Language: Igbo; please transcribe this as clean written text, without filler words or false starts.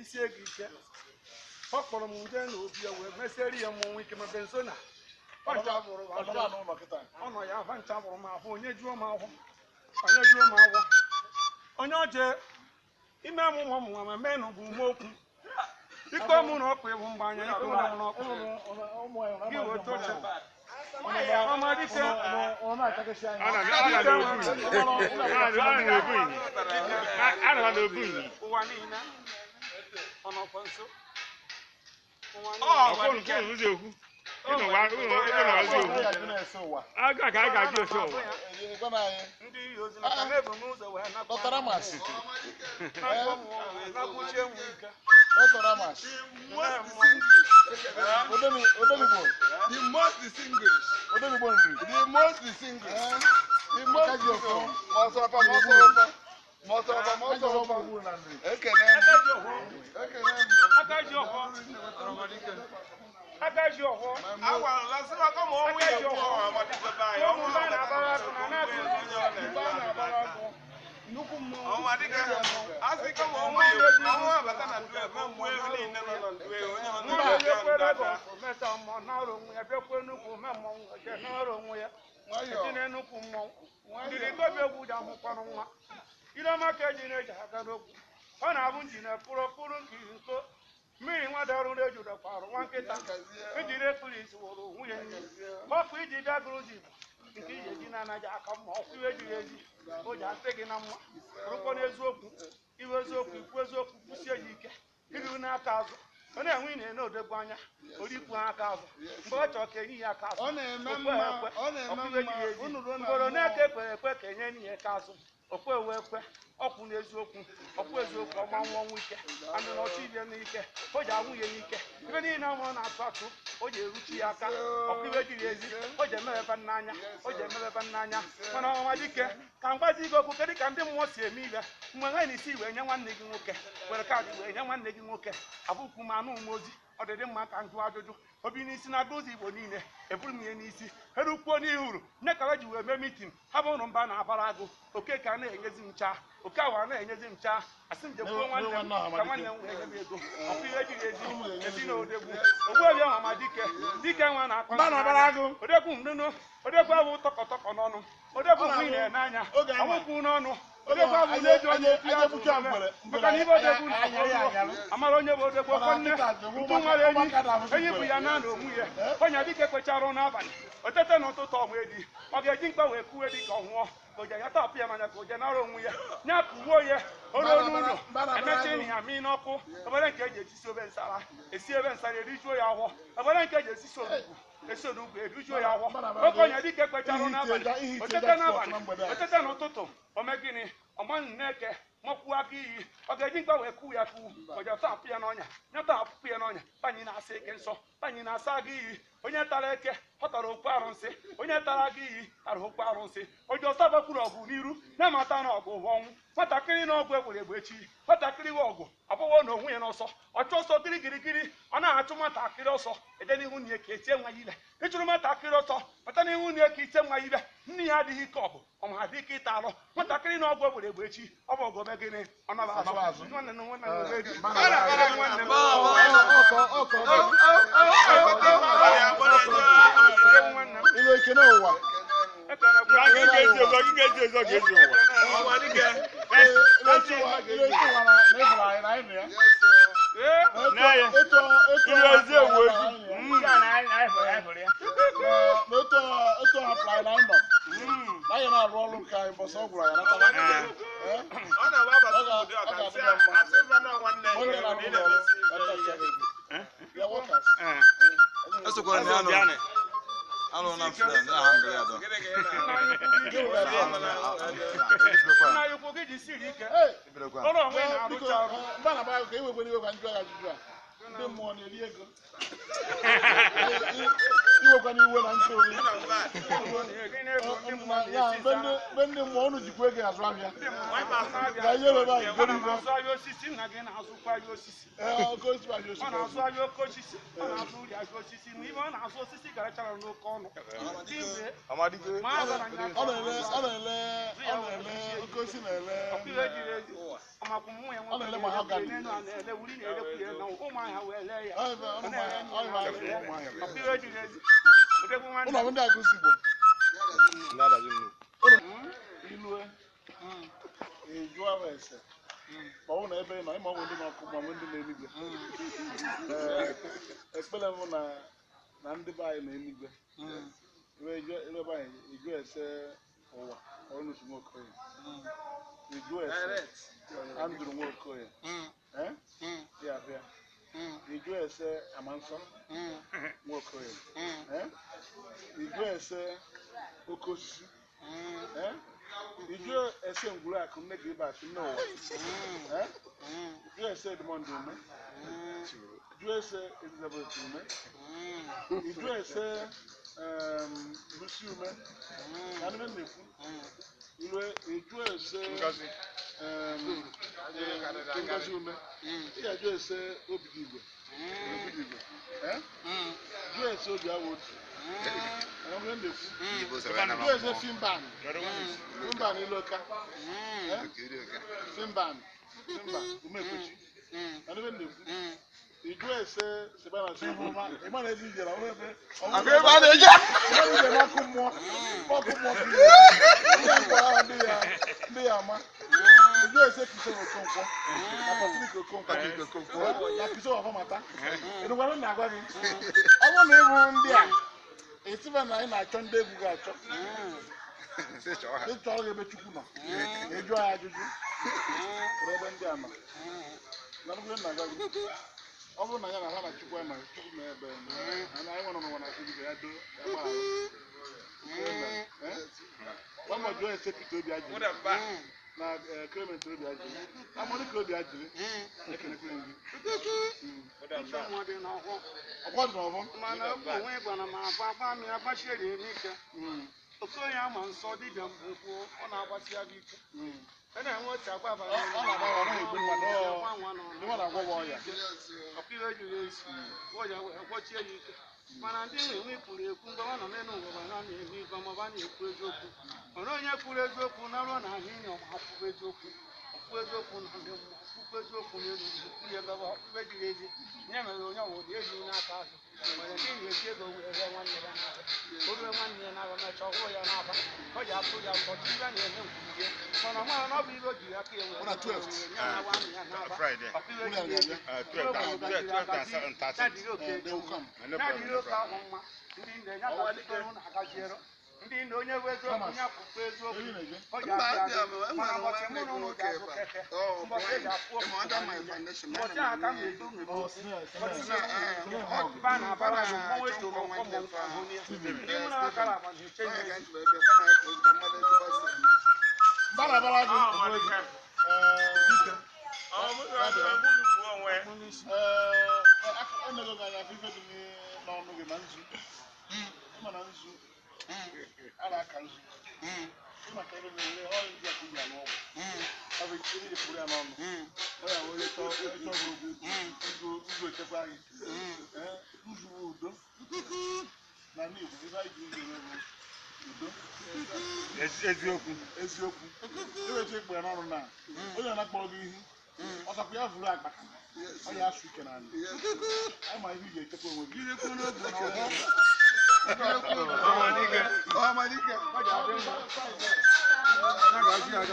isi ego ike ọ kpọrọ m nje na obi wee mesịrị ya mmọnwụ ike ma benzona ọ nọ ya ava ncha bụrụ m ahụ onye juo m ahụ onye oje ime amụmụ m nwa ma mee na bụ ume okwu iko mụ na ọkụ ịbụ mgbe anya iko mụ na ọkụ gị weta oche ọmadike ụwa niile ọ nọkwa nso ndị iyi ozi maka na ebu m ụzọ wee Agaji ọhọ awa lasịba ka ma ọnwụ ya ọhọ amadịgo baa ya ọnwụ baa na-abara agụ na na-abịa na-abara agụ nnukwu mmụọ ọmadịgo asị ka ma ọnwụ ya ọnwụ abata na ndụ ebe mmụọ ewu niile nọ na ndụ onye nọ na ndụ ekwere ego meta mmụọ n'ọrụ onwe ya bịakwa nnukwu ome mmọnwụ je n'ọrụ onwe ya etinye nnukwu mmọnwụ ndịrị gobi egwu ji amụkwanụ nwa iroma ka eji na-eji aka n'okwu ọ na-abụ nji na pụrụ nkiri nko mmiri nwa dọrụ reju dọkwarụ nwa nkịta ejiri ekpuru isi wụrụ nwunye ọkụ iji bịa gụrụ ji nke iji eji na-anaghị aka mma ọkụ iwe jiri ezi o ji asị gị na mma rụkwa n'eziokwu iwe eziokwu ikwu eziokwu kwụsie ya ike iriru n'aka azụ ọ na-enwe ị na-ene odegbu anya orikwu aka azụ mgbe ọ chọrọ ka enyi ya aka azụ ọkụ iwe jiri ezi mkpọrọ na-eke ekpere ekwe ka enye enyi ya aka azụ okwe ewe ekwe ọkwụ n'eziokwu ọkwụ eziokwu ọgba nwa ọnwụ ike anụ na ọchụ ibie n'ike o ji anwụ ya n'ike ibe niile ọmụrụ na-atụ atụ o ji eruchi ya aka ọkụ ibe jiri ezi o ji emebeba n'anya mana ọnwa dike ka m gwazi gị okwu kedụ ka ndị mmụọ si eme ile mgbe nwe na isi wee nye nwanne gị nwoke were kaadị wee nye nwanne gị nwoke abụkwu m anụ ume ozi ọdịdị mma ka njụ ajụjụ obi n'isi na-aga ụzọ igbo niile eburu m ihe n'isi erukwuo n'ihuru nne ka ji wee mee mitin ha bụ ụnụ mba na-abara agụ oke ka na-enyezi m chaa oke awa na-enyezi m chaa asị m jekwuo nwanne m ka nwanne m wee nye m ego ọkụ ihe jiri ezi na odegbu ogbuobi ahụ ma dike nwa na-akpa odegbu nnụnụ odegbu abụ tọkọtọkọ n'ọnụ odegbu mgbe ị na-ene anya ọwụkwụ n'ọnụ odegbu abụ na-eji onye etu ya tụ maka na ibe odegbu amara onye bụ odegbu ọkọ nne ntụ nwere enyi bụ ya na onwe ya onye dike kwechara n'abalị otete n'ụtụtụ ọmụ edi ọ ga-eji mkpa wee kuwe dị ka ọ nwụọ oje ya tapụ ya manya ka oje nara onwe ya nya kụwuo ya oruo n'ụlọ emecha ịnị ya mmiri n'ọkụ obere nke eji esisi obe nsara esi ebe nsara erijuo ya ahụọ obere nke eji esisi onugbu esi onugbu erijuo ya ahụọ oke onye dike kpecharụ n'abalị otete n'ụtụtụ ome gịnị ọma nneke makwuo aka iyi ọ ga-eji mkpa wee kuu ya kuu oje tapụ ya n'ọnya nyata apụpụ ya n'ọnya panyị na-asa eke nsọ panyị na-asa aga iyi onye tara eke ọ tara okwu arụsị onye tara aga iyi tara okwu arụsị oji ọsọ gbakwuru ọgụ n'iru na-amata na ọgụ bụ ọnwụ nwatakịrị na ọgụ egbere egbe echi nwatakịrị we ọgụ abụwo na onwe ya n'ọsọ ọchụ ọsọ kirikirikiri ọ na-achụ nwatakịrị ọsọ ede n'ihu nne ka etie nwa ile ịchụrụ nwatakịrị ọsọ pata n'ihu nne ka itie nwa ile nne ya adịghị ike ọgụ ọma adịghị ike ịta alụ nwatakịrị na ọgụ egbere egbe echi ọ bụ ọgụ ome gịnị ọ naba azụ nwanne na nwanne But when I pay, I'm going to come on the neighbor. Explain Nandi by neighbor. You say, oh, almost more coin. You do it, I'm doing more coin. Eh? Yeah, yeah. You do it, say, a month, more coin. Eh? You do it, say, Okos. Eh? You do a same black, make it back to no. Eh? You said Monday, you say Elizabeth, you say, Luciume, and then you say, yeah, just say, Obidigo. Eh? You say, Obiawood. And when the you say, Finban. Finban, you look at Finban. And when the you say, Sabana, a man is easier. I'm I'm not going to go my and I want to know when I do. One more joy to be what a back. Now, Clement to be I'm on the club. I can claim you. What of them? Man, I'm going to my papa, me, I share it. So I am on Saudi on our Siagi. And I want to have Friday. They will come.